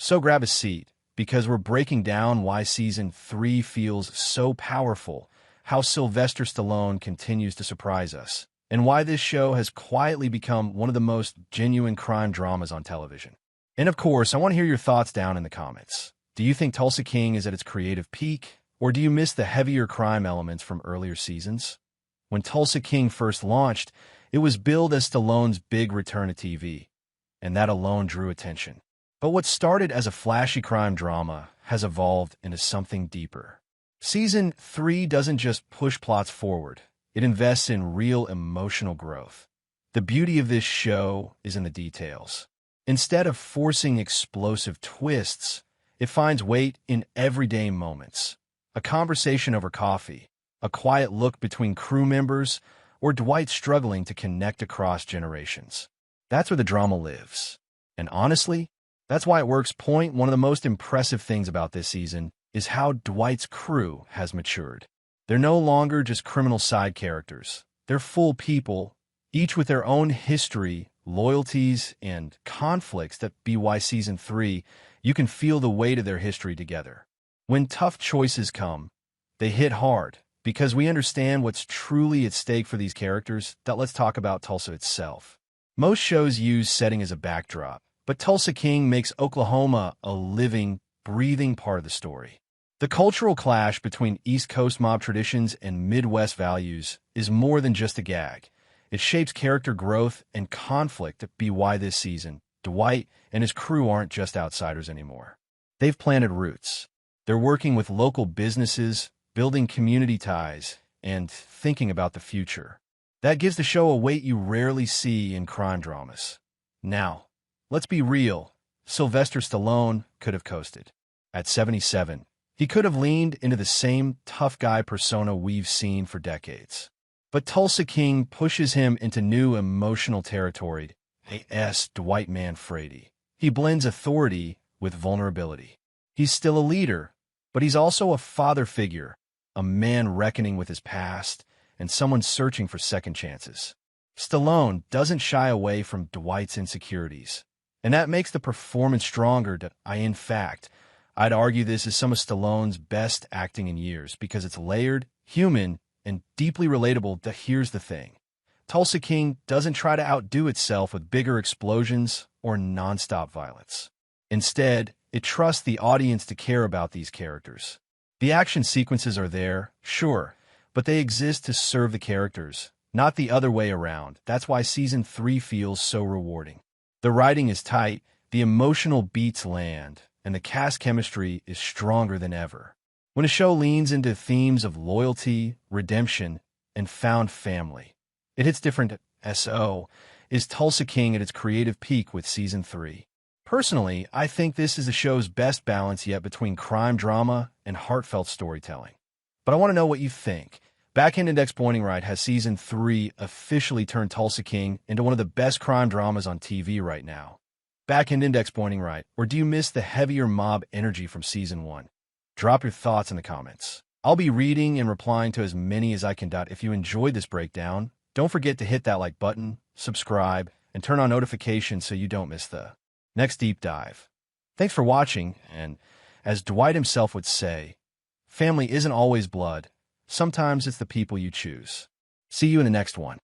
So grab a seat, because we're breaking down why Season 3 feels so powerful, how Sylvester Stallone continues to surprise us, and why this show has quietly become one of the most genuine crime dramas on television. And of course, I want to hear your thoughts down in the comments. Do you think Tulsa King is at its creative peak, or do you miss the heavier crime elements from earlier seasons? When Tulsa King first launched, it was billed as Stallone's big return to TV, and that alone drew attention. But what started as a flashy crime drama has evolved into something deeper. Season 3 doesn't just push plots forward, it invests in real emotional growth. The beauty of this show is in the details. Instead of forcing explosive twists, it finds weight in everyday moments. A conversation over coffee, a quiet look between crew members, or Dwight struggling to connect across generations. That's where the drama lives. And honestly, that's why it works. One of the most impressive things about this season is how Dwight's crew has matured. They're no longer just criminal side characters. They're full people, each with their own history, loyalties, and conflicts that be why Season 3, you can feel the weight of their history together. When tough choices come, they hit hard, because we understand what's truly at stake for these characters. Let's talk about Tulsa itself. Most shows use setting as a backdrop, but Tulsa King makes Oklahoma a living, breathing part of the story. The cultural clash between East Coast mob traditions and Midwest values is more than just a gag. It shapes character growth and conflict. Be why this season, Dwight and his crew aren't just outsiders anymore. They've planted roots. They're working with local businesses, building community ties, and thinking about the future. That gives the show a weight you rarely see in crime dramas. Now, let's be real. Sylvester Stallone could have coasted. At 77, he could have leaned into the same tough guy persona we've seen for decades. But Tulsa King pushes him into new emotional territory. Dwight Manfredi. He blends authority with vulnerability. He's still a leader, but he's also a father figure, a man reckoning with his past, and someone searching for second chances. Stallone doesn't shy away from Dwight's insecurities, and that makes the performance stronger. In fact, I'd argue this is some of Stallone's best acting in years because it's layered, human, and deeply relatable. Here's the thing. Tulsa King doesn't try to outdo itself with bigger explosions or nonstop violence. Instead, it trusts the audience to care about these characters. The action sequences are there, sure, but they exist to serve the characters, not the other way around. That's why Season 3 feels so rewarding. The writing is tight, the emotional beats land, and the cast chemistry is stronger than ever. When a show leans into themes of loyalty, redemption, and found family, it hits different. So, is Tulsa King at its creative peak with Season 3? Personally, I think this is the show's best balance yet between crime drama and heartfelt storytelling. But I want to know what you think. Backend Index Pointing Right has Season 3 officially turned Tulsa King into one of the best crime dramas on TV right now. Backend Index Pointing Right, or do you miss the heavier mob energy from Season 1? Drop your thoughts in the comments. I'll be reading and replying to as many as I can. If you enjoyed this breakdown, don't forget to hit that like button, subscribe, and turn on notifications so you don't miss the next deep dive. Thanks for watching, and as Dwight himself would say, family isn't always blood. Sometimes it's the people you choose. See you in the next one.